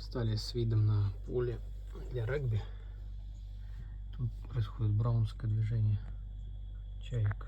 Стали с видом на поле для регби. Тут происходит браунское движение чаек.